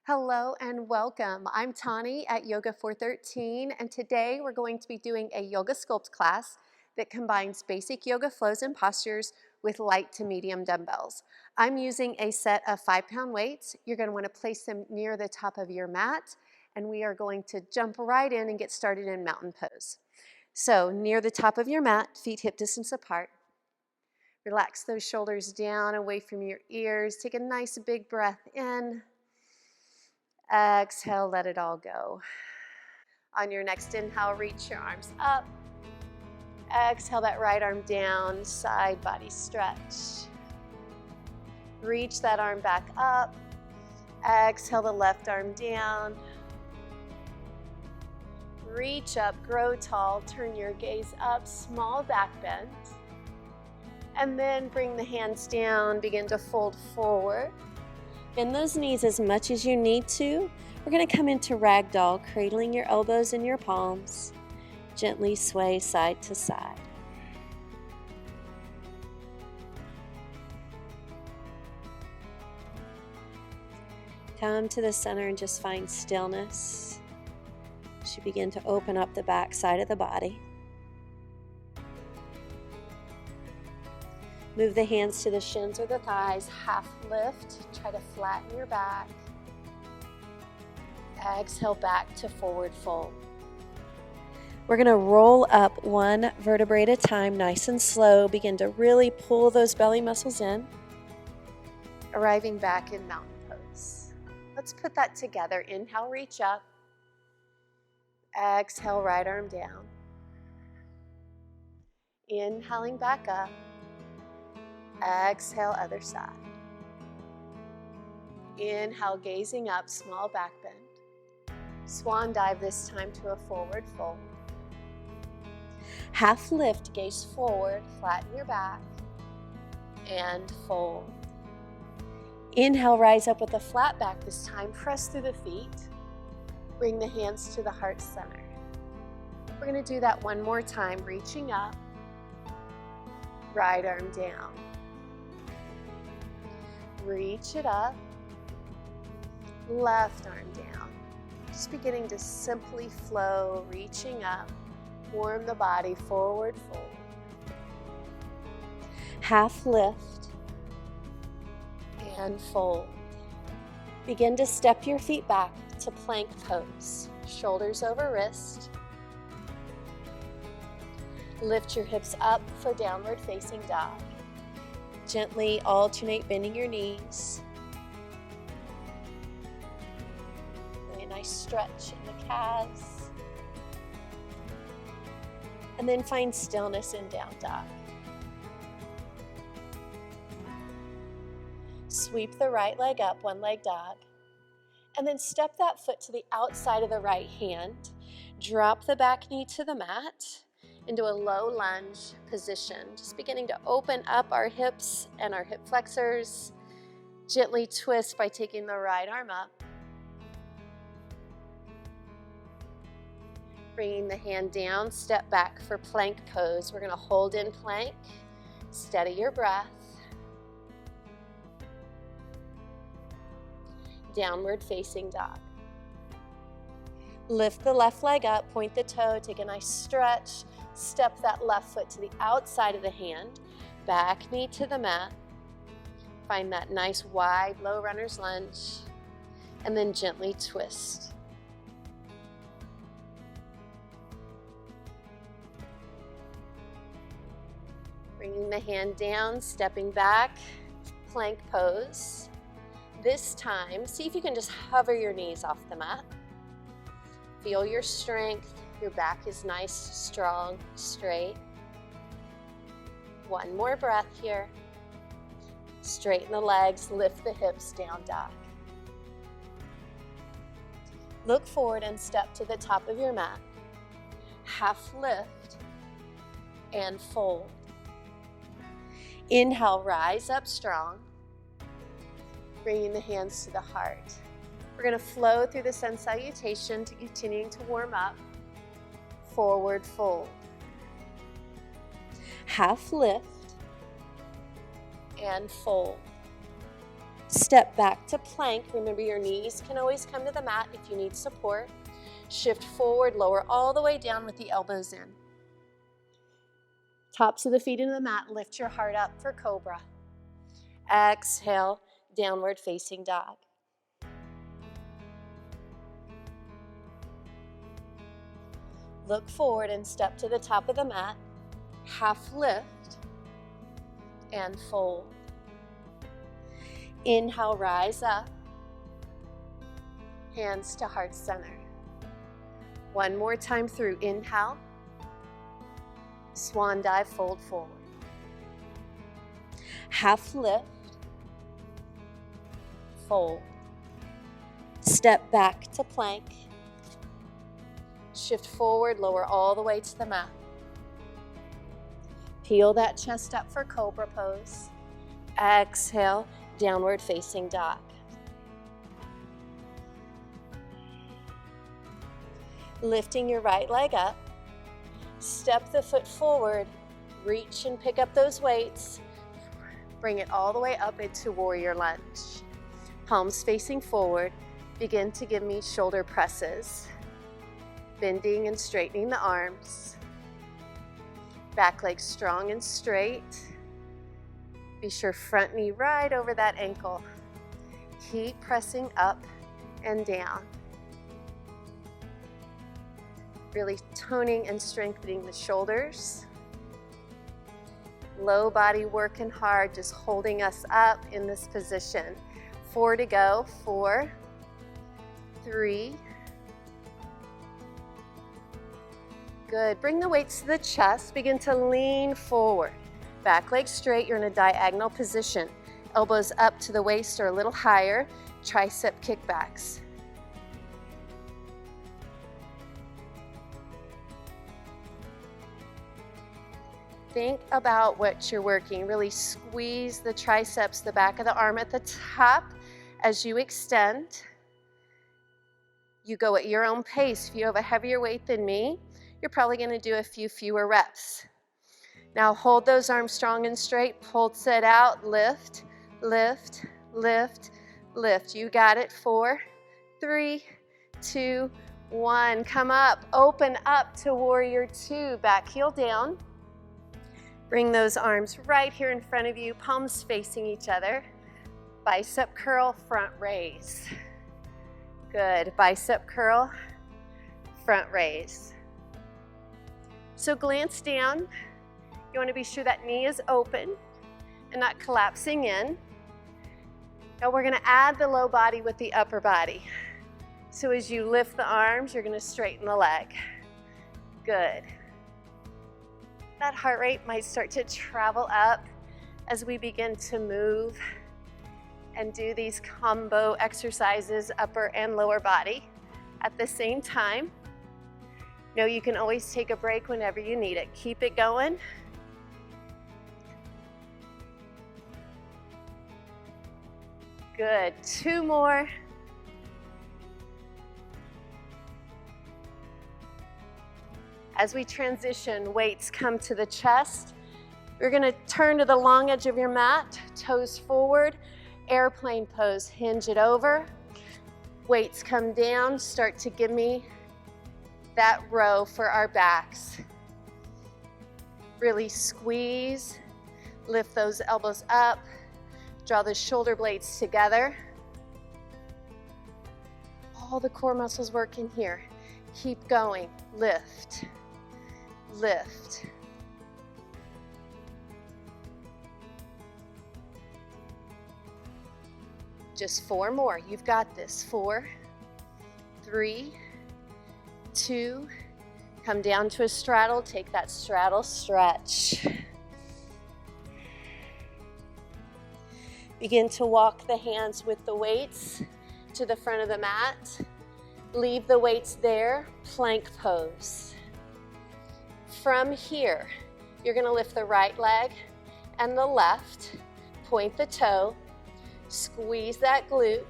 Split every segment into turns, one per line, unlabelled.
Hello and welcome. I'm Tauni at Yoga 413, and today we're going to be doing a Yoga Sculpt class that combines basic yoga flows and postures with light to medium dumbbells. I'm using a set of 5-pound weights. You're going to want to place them near the top of your mat, and we are going to jump right in and get started in mountain pose. So near the top of your mat, feet hip distance apart. Relax those shoulders down away from your ears. Take a nice big breath in. Exhale, let it all go. On your next inhale, reach your arms up. Exhale that right arm down, side body stretch. Reach that arm back up. Exhale the left arm down. Reach up, grow tall, turn your gaze up, small back bend. And then bring the hands down, begin to fold forward. Bend those knees as much as you need to. We're going to come into ragdoll, cradling your elbows in your palms. Gently sway side to side. Come to the center and just find stillness as you begin to open up the back side of the body. Move the hands to the shins or the thighs, half lift, try to flatten your back. Exhale back to forward fold. We're going to roll up one vertebrae at a time, nice and slow. Begin to really pull those belly muscles in, arriving back in mountain pose. Let's put that together. Inhale, reach up. Exhale, right arm down. Inhaling back up. Exhale, other side. Inhale, gazing up, small back bend. Swan dive this time to a forward fold. Half lift, gaze forward, flatten your back, and fold. Inhale, rise up with a flat back this time. Press through the feet. Bring the hands to the heart center. We're going to do that one more time, reaching up, right arm down. Reach it up, left arm down. Just beginning to simply flow, reaching up, warm the body, forward fold. Half lift and fold. Begin to step your feet back to plank pose. Shoulders over wrist. Lift your hips up for downward facing dog. Gently alternate bending your knees. Really nice stretch in the calves. And then find stillness in down dog. Sweep the right leg up, one leg dog. And then step that foot to the outside of the right hand. Drop the back knee to the mat into a low lunge position. Just beginning to open up our hips and our hip flexors. Gently twist by taking the right arm up. Bringing the hand down, step back for plank pose. We're going to hold in plank. Steady your breath. Downward facing dog. Lift the left leg up, point the toe, take a nice stretch. Step that left foot to the outside of the hand, back knee to the mat. Find that nice wide low runner's lunge, and then gently twist. Bringing the hand down, stepping back, plank pose. This time, see if you can just hover your knees off the mat. Feel your strength. Your back is nice, strong, straight. One more breath here. Straighten the legs, lift the hips, down dog. Look forward and step to the top of your mat. Half lift and fold. Inhale, rise up strong. Bringing the hands to the heart. We're going to flow through the sun salutation to continuing to warm up. Forward fold. Half lift and fold. Step back to plank. Remember, your knees can always come to the mat if you need support. Shift forward, lower all the way down with the elbows in. Tops of the feet into the mat, lift your heart up for cobra. Exhale, downward facing dog. Look forward and step to the top of the mat. Half lift and fold. Inhale, rise up. Hands to heart center. One more time through. Inhale. Swan dive, fold forward. Half lift. Fold. Step back to plank. Shift forward, lower all the way to the mat. Peel that chest up for cobra pose. Exhale, downward facing dog. Lifting your right leg up. Step the foot forward. Reach and pick up those weights. Bring it all the way up into warrior lunge. Palms facing forward. Begin to give me shoulder presses. Bending and straightening the arms. Back leg strong and straight. Be sure front knee right over that ankle. Keep pressing up and down. Really toning and strengthening the shoulders. Low body working hard, just holding us up in this position. 4 to go. 4, 3. Good. Bring the weights to the chest. Begin to lean forward. Back leg straight. You're in a diagonal position. Elbows up to the waist or a little higher. Tricep kickbacks. Think about what you're working. Really squeeze the triceps, the back of the arm at the top as you extend. You go at your own pace. If you have a heavier weight than me, you're probably going to do a few fewer reps. Now hold those arms strong and straight. Pulse it out. Lift, lift, lift, lift. You got it. 4, 3, 2, 1. Come up. Open up to warrior 2. Back heel down. Bring those arms right here in front of you, palms facing each other. Bicep curl, front raise. Good. Bicep curl, front raise. So glance down. You want to be sure that knee is open and not collapsing in. Now we're going to add the low body with the upper body. So as you lift the arms, you're going to straighten the leg. Good. That heart rate might start to travel up as we begin to move and do these combo exercises, upper and lower body at the same time. Know you can always take a break whenever you need it. Keep it going. Good. 2 more. As we transition, weights come to the chest. You're going to turn to the long edge of your mat, toes forward, airplane pose, hinge it over. Weights come down, start to give me that row for our backs. Really squeeze, lift those elbows up, draw the shoulder blades together. All the core muscles working here. Keep going, lift. Lift. Just 4 more. You've got this. 4, 3, 2. Come down to a straddle. Take that straddle stretch. Begin to walk the hands with the weights to the front of the mat. Leave the weights there. Plank pose. From here, you're going to lift the right leg and the left, point the toe, squeeze that glute.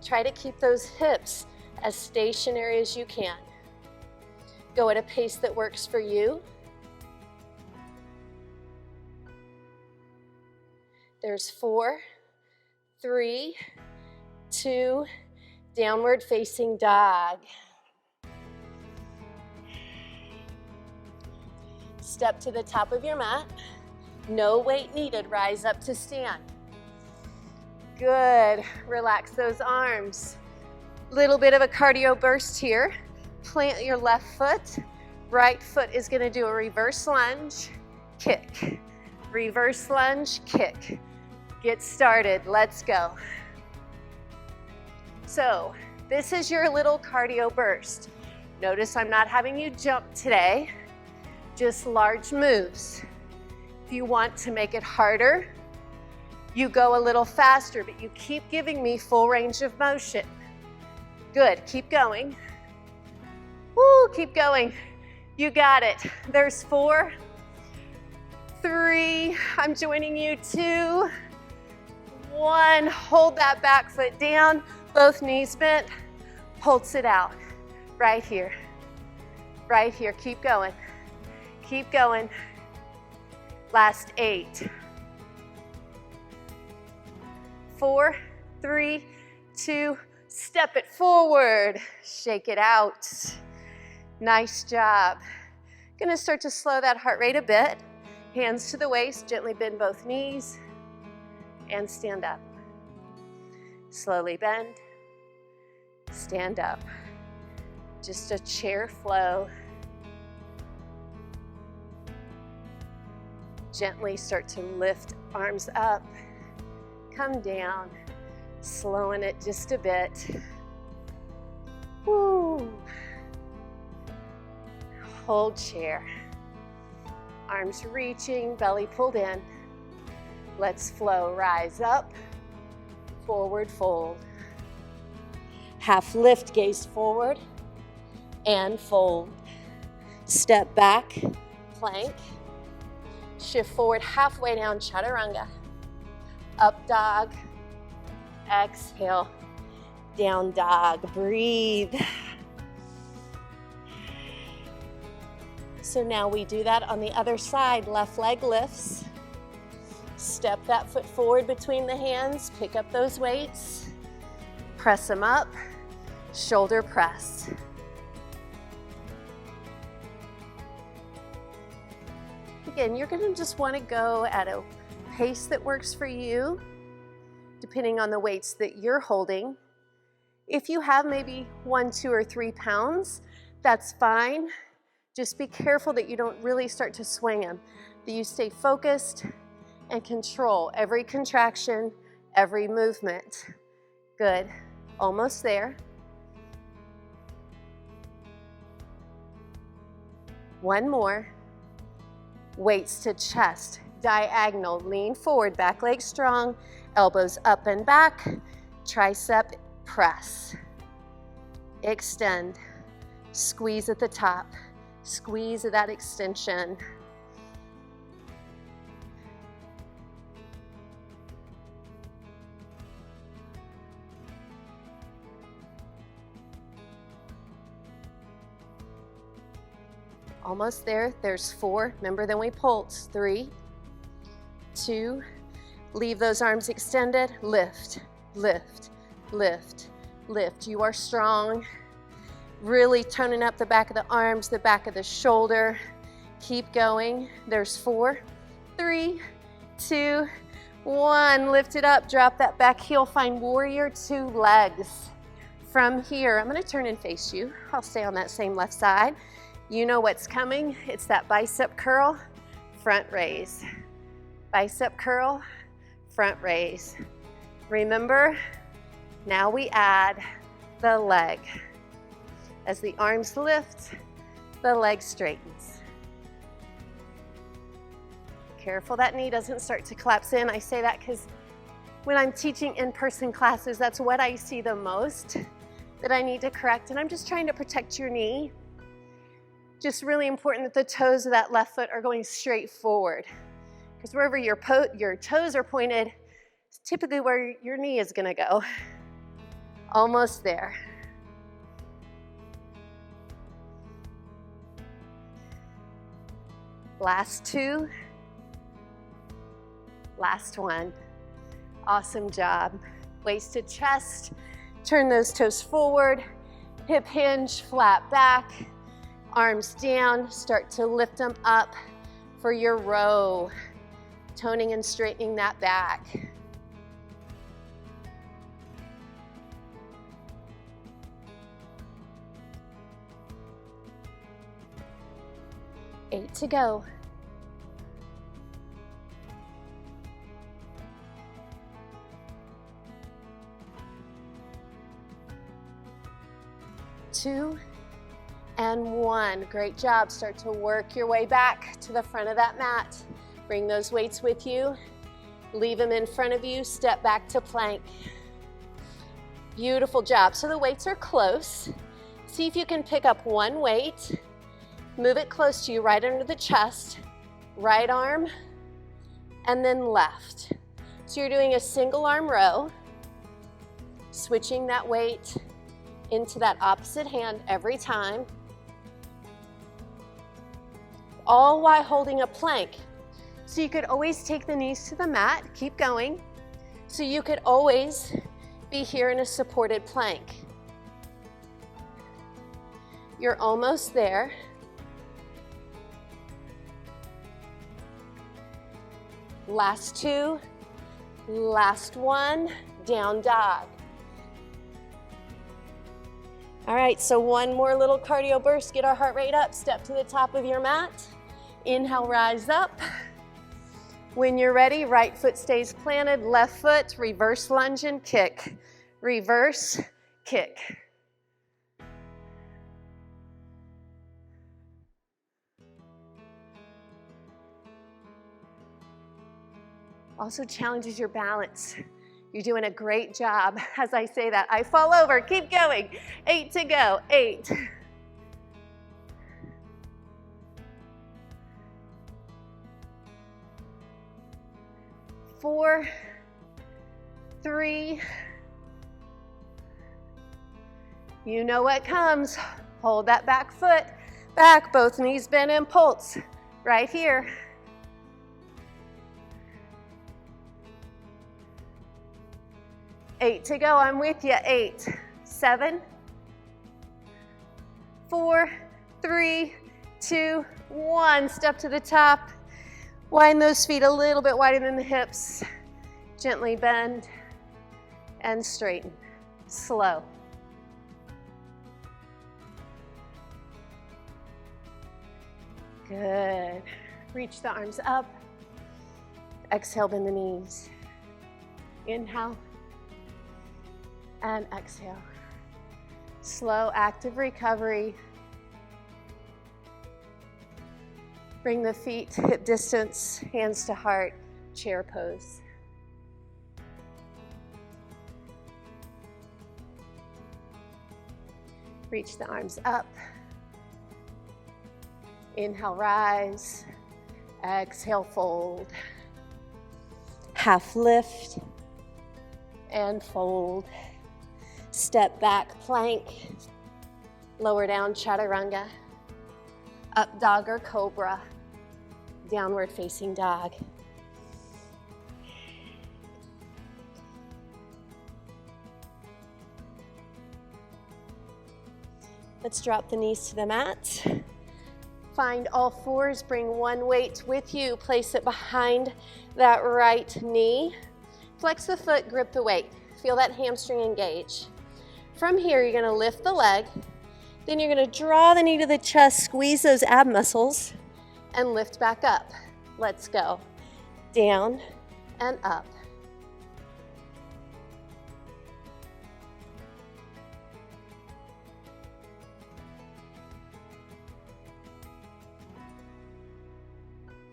Try to keep those hips as stationary as you can. Go at a pace that works for you. There's 4, 3, 2, downward facing dog. Step to the top of your mat. No weight needed, rise up to stand. Good, relax those arms. Little bit of a cardio burst here. Plant your left foot. Right foot is gonna do a reverse lunge, kick. Reverse lunge, kick. Get started, let's go. So, this is your little cardio burst. Notice I'm not having you jump today, just large moves. If you want to make it harder, you go a little faster, but you keep giving me full range of motion. Good, keep going. Woo, keep going. You got it. There's 4, 3, I'm joining you, 2, 1. Hold that back foot down, both knees bent, pulse it out. Right here, keep going. Keep going. Last 8. 4, 3, 2, step it forward. Shake it out. Nice job. Gonna start to slow that heart rate a bit. Hands to the waist, gently bend both knees, and stand up. Slowly bend, stand up. Just a chair flow. Gently start to lift arms up, come down, slowing it just a bit. Woo. Hold chair. Arms reaching, belly pulled in. Let's flow, rise up, forward fold. Half lift, gaze forward, and fold. Step back, plank. Shift forward, halfway down, chaturanga. Up dog, exhale, down dog, breathe. So now we do that on the other side. Left leg lifts. Step that foot forward between the hands, pick up those weights, press them up, shoulder press. Again, you're gonna just wanna go at a pace that works for you, depending on the weights that you're holding. If you have maybe 1, 2, or 3 pounds, that's fine. Just be careful that you don't really start to swing them, that you stay focused and control every contraction, every movement. Good, almost there. 1 more. Weights to chest, diagonal, lean forward, back leg strong, elbows up and back, tricep press. Extend, squeeze at the top, squeeze at that extension. Almost there, there's 4. Remember, then we pulse. 3, 2, leave those arms extended, lift, lift, lift, lift. You are strong. Really toning up the back of the arms, the back of the shoulder. Keep going. There's 4, 3, 2, 1. Lift it up, drop that back heel, find warrior 2 legs. From here, I'm gonna turn and face you. I'll stay on that same left side. You know what's coming. It's that bicep curl, front raise. Bicep curl, front raise. Remember, now we add the leg. As the arms lift, the leg straightens. Careful that knee doesn't start to collapse in. I say that because when I'm teaching in-person classes, that's what I see the most that I need to correct, and I'm just trying to protect your knee. Just really important that the toes of that left foot are going straight forward, because wherever your toes are pointed is typically where your knee is going to go. Almost there. Last 2. Last 1. Awesome job. Waist to chest, turn those toes forward, hip hinge, flat back, arms down, start to lift them up for your row, toning and straightening that back. Eight to go. Two and one. Great job. Start to work your way back to the front of that mat. Bring those weights with you. Leave them in front of you. Step back to plank. Beautiful job. So the weights are close. See if you can pick up one weight. Move it close to you, right under the chest. Right arm, and then left. So you're doing a single arm row. Switching that weight into that opposite hand every time, all while holding a plank. So you could always take the knees to the mat, keep going. So you could always be here in a supported plank. You're almost there. Last two, last one, down dog. All right, so one more little cardio burst. Get our heart rate up. Step to the top of your mat. Inhale, rise up. When you're ready, right foot stays planted, left foot, reverse lunge and kick. Reverse, kick. Also challenges your balance. You're doing a great job. As I say that, I fall over. Keep going. 8 to go. 8. 4, 3. You know what comes. Hold that back foot back. Both knees bent and pulse. Right here. 8 to go. I'm with you. 8, 7, 4, 3, 2, 1. Step to the top. Widen those feet a little bit wider than the hips. Gently bend and straighten. Slow. Good. Reach the arms up. Exhale, bend the knees. Inhale. And exhale. Slow, active recovery. Bring the feet hip distance, hands to heart, chair pose. Reach the arms up. Inhale, rise. Exhale, fold. Half lift and fold. Step back, plank. Lower down, chaturanga. Up dog or cobra. Downward facing dog. Let's drop the knees to the mat. Find all fours, bring one weight with you, place it behind that right knee. Flex the foot, grip the weight. Feel that hamstring engage. From here, you're gonna lift the leg, then you're gonna draw the knee to the chest, squeeze those ab muscles, and lift back up. Let's go. Down and up.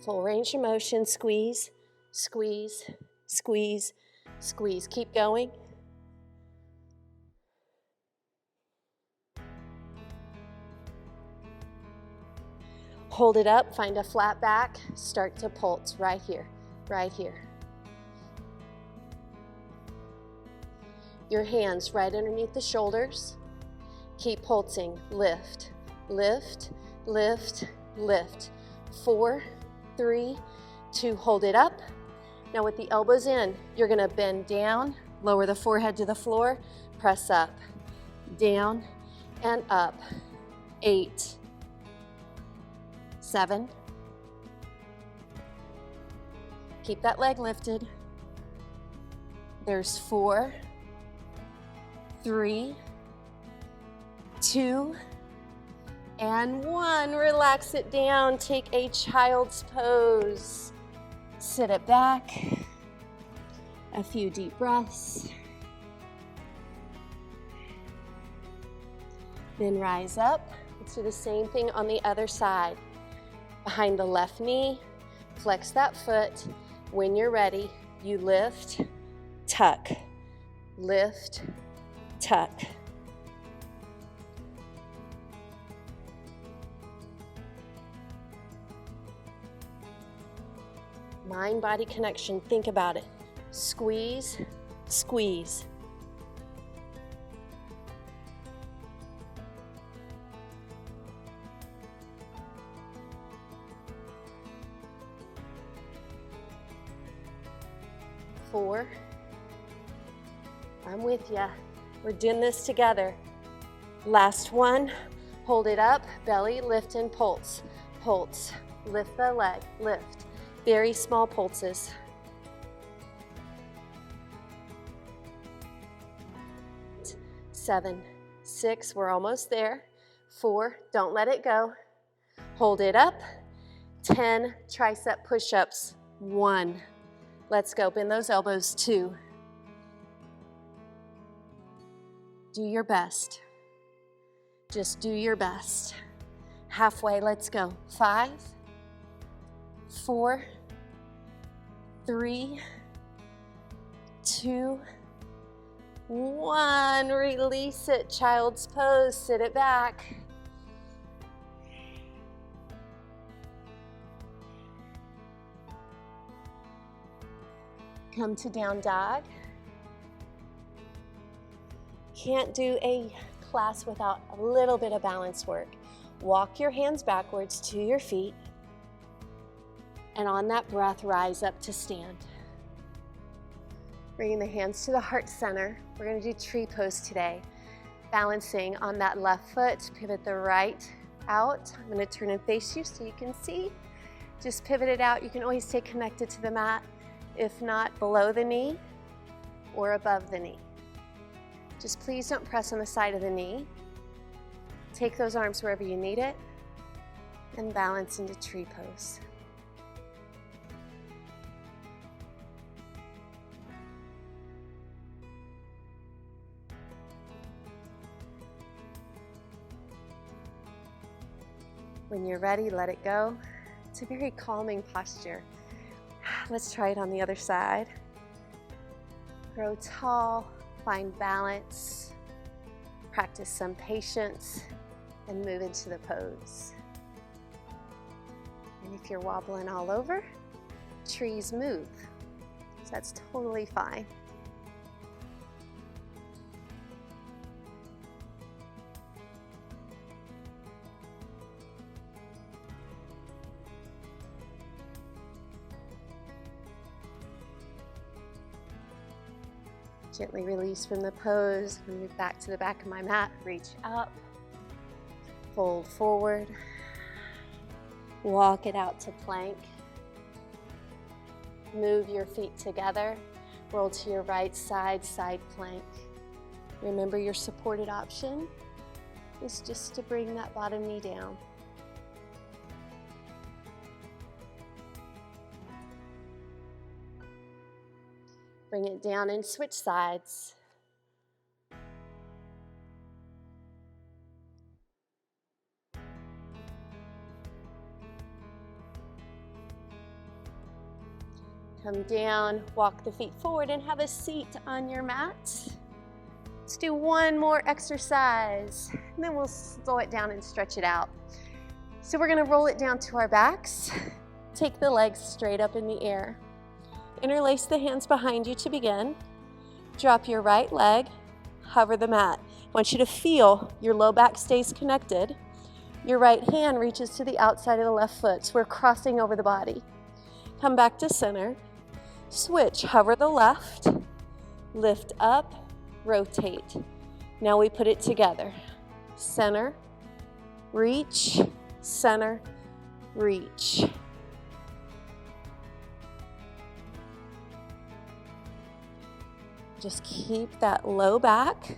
Full range of motion, squeeze, squeeze, squeeze, squeeze. Keep going. Hold it up, find a flat back, start to pulse right here, right here. Your hands right underneath the shoulders. Keep pulsing, lift, lift, lift, lift. 4, 3, 2, hold it up, Now with the elbows in, you're gonna bend down, lower the forehead to the floor, press up, down and up. 8, 7. Keep that leg lifted. There's 4, 3, 2, and 1. Relax it down. Take a child's pose. Sit it back. A few deep breaths. Then rise up. Let's do the same thing on the other side. Behind the left knee, flex that foot. When you're ready, you lift, tuck, lift, tuck. Mind-body connection, think about it. Squeeze, squeeze. Four. I'm with ya. We're doing this together. Last one. Hold it up, belly, lift and pulse. Pulse. Lift the leg, lift. Very small pulses. 7, 6, we're almost there. 4, don't let it go. Hold it up. 10, tricep push-ups. 1. Let's go, bend those elbows. 2. Do your best. Just do your best. Halfway, let's go. 5, 4, 3, 2, 1. Release it, child's pose, sit it back. Come to down dog. Can't do a class without a little bit of balance work. Walk your hands backwards to your feet, and on that breath, rise up to stand. Bringing the hands to the heart center. We're gonna do tree pose today. Balancing on that left foot, pivot the right out. I'm gonna turn and face you so you can see. Just pivot it out. You can always stay connected to the mat, if not below the knee or above the knee. Just please don't press on the side of the knee. Take those arms wherever you need it and balance into tree pose. When you're ready, let it go. It's a very calming posture. Let's try it on the other side. Grow tall, find balance, practice some patience, and move into the pose. And if you're wobbling all over, trees move. So that's totally fine. Gently release from the pose, move back to the back of my mat, reach up, fold forward, walk it out to plank, move your feet together, roll to your right side, side plank. Remember your supported option is just to bring that bottom knee down. Bring it down and switch sides. Come down, walk the feet forward and have a seat on your mat. Let's do one more exercise and then we'll slow it down and stretch it out. So we're gonna roll it down to our backs. Take the legs straight up in the air. Interlace the hands behind you to begin. Drop your right leg, hover the mat. I want you to feel your low back stays connected. Your right hand reaches to the outside of the left foot, so we're crossing over the body. Come back to center. Switch, hover the left, lift up, rotate. Now we put it together. Center, reach, center, reach. Just keep that low back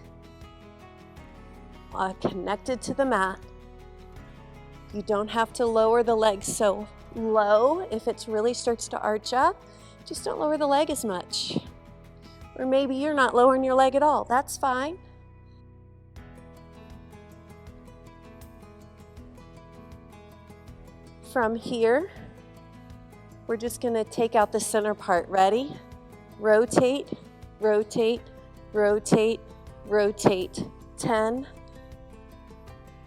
connected to the mat. You don't have to lower the leg so low. If it really starts to arch up, just don't lower the leg as much. Or maybe you're not lowering your leg at all. That's fine. From here, we're just going to take out the center part. Ready? Rotate, rotate, rotate, rotate. 10,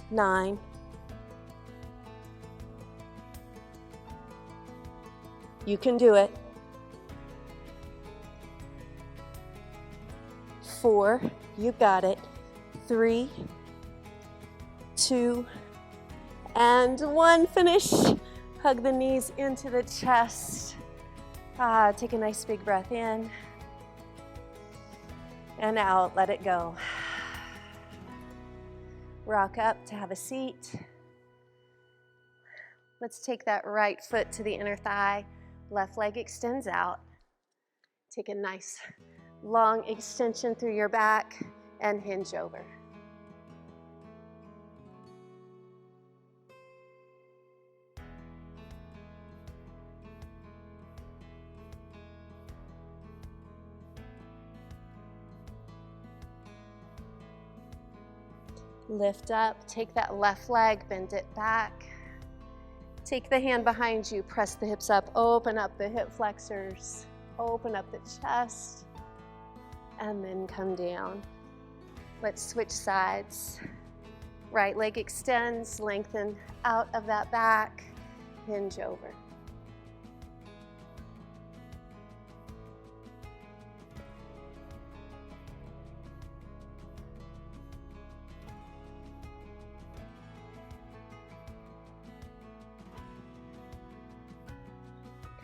9, you can do it. 4, you got it. 3, 2, and 1. Finish. Hug the knees into the chest. Take a nice big breath in and out. Let it go. Rock up to have a seat. Let's take that right foot to the inner thigh. Left leg extends out. Take a nice long extension through your back and hinge over. Lift up, take that left leg, bend it back. Take the hand behind you, press the hips up, open up the hip flexors, open up the chest, and then come down. Let's switch sides. Right leg extends, lengthen out of that back, hinge over.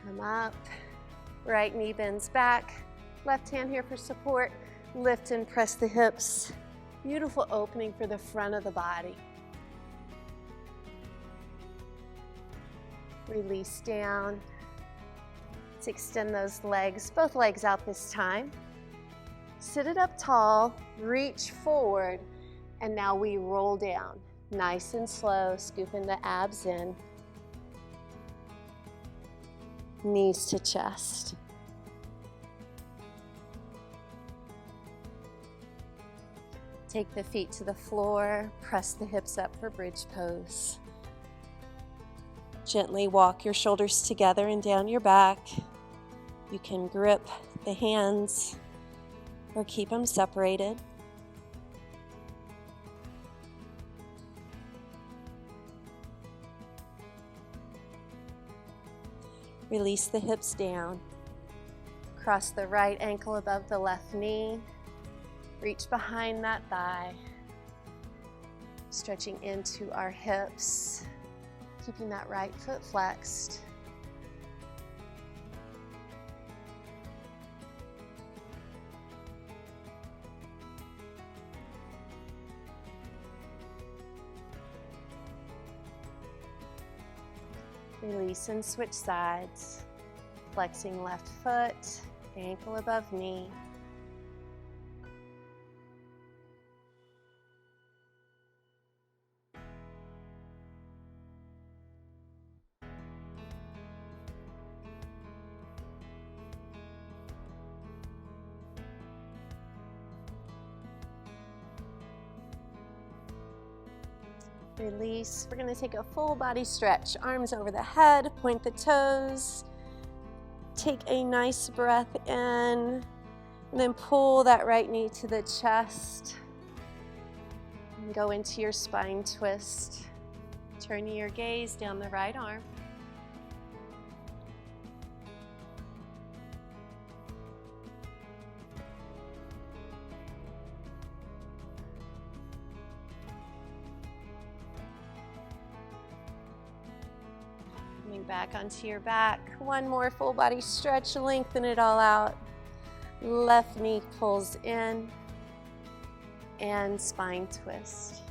Come up, right knee bends back, left hand here for support, lift and press the hips. Beautiful opening for the front of the body. Release down. Let's extend those legs, both legs out this time. Sit it up tall, reach forward, and now we roll down. Nice and slow, scooping the abs in. Knees to chest. Take the feet to the floor, press the hips up for bridge pose. Gently walk your shoulders together and down your back. You can grip the hands or keep them separated. Release the hips down. Cross the right ankle above the left knee. Reach behind that thigh. Stretching into our hips. Keeping that right foot flexed. Release and switch sides. Flexing left foot, ankle above knee. Release. We're going to take a full body stretch. Arms over the head, point the toes. Take a nice breath in, and then pull that right knee to the chest. And go into your spine twist. Turning your gaze down the right arm. Coming back onto your back. One more full body stretch, lengthen it all out. Left knee pulls in and spine twist.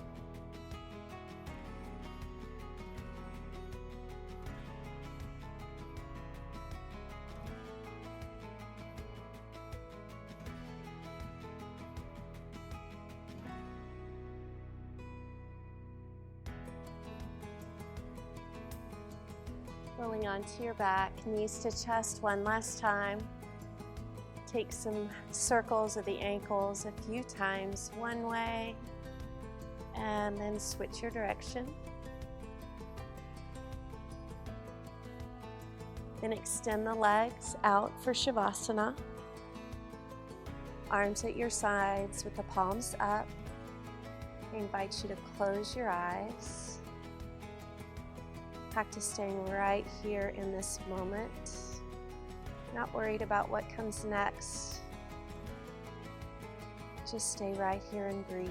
Rolling onto your back, knees to chest one last time. Take some circles of the ankles a few times one way, and then switch your direction. Then extend the legs out for Shavasana. Arms at your sides with the palms up. I invite you to close your eyes. Practice staying right here in this moment. Not worried about what comes next. Just stay right here and breathe.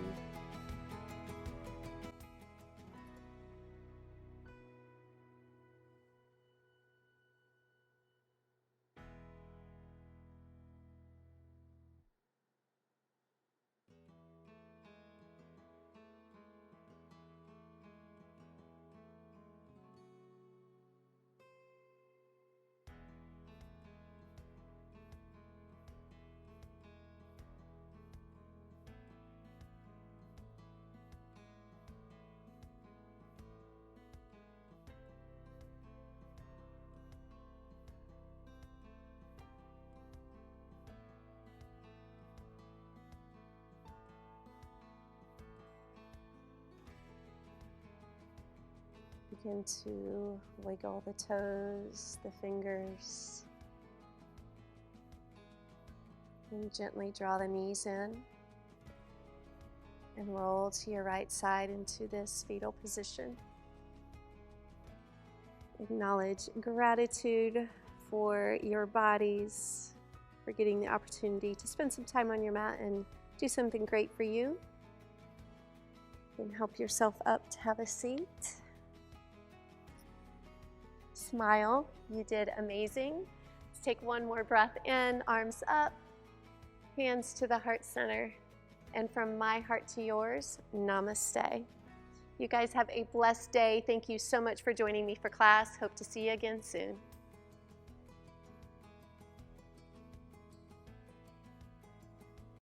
Begin to wiggle the toes, the fingers, and gently draw the knees in and roll to your right side into this fetal position. Acknowledge gratitude for your bodies, for getting the opportunity to spend some time on your mat and do something great for you. And help yourself up to have a seat. Smile, you did amazing. Let's take one more breath in, arms up, hands to the heart center. And from my heart to yours, namaste. You guys have a blessed day. Thank you so much for joining me for class. Hope to see you again soon.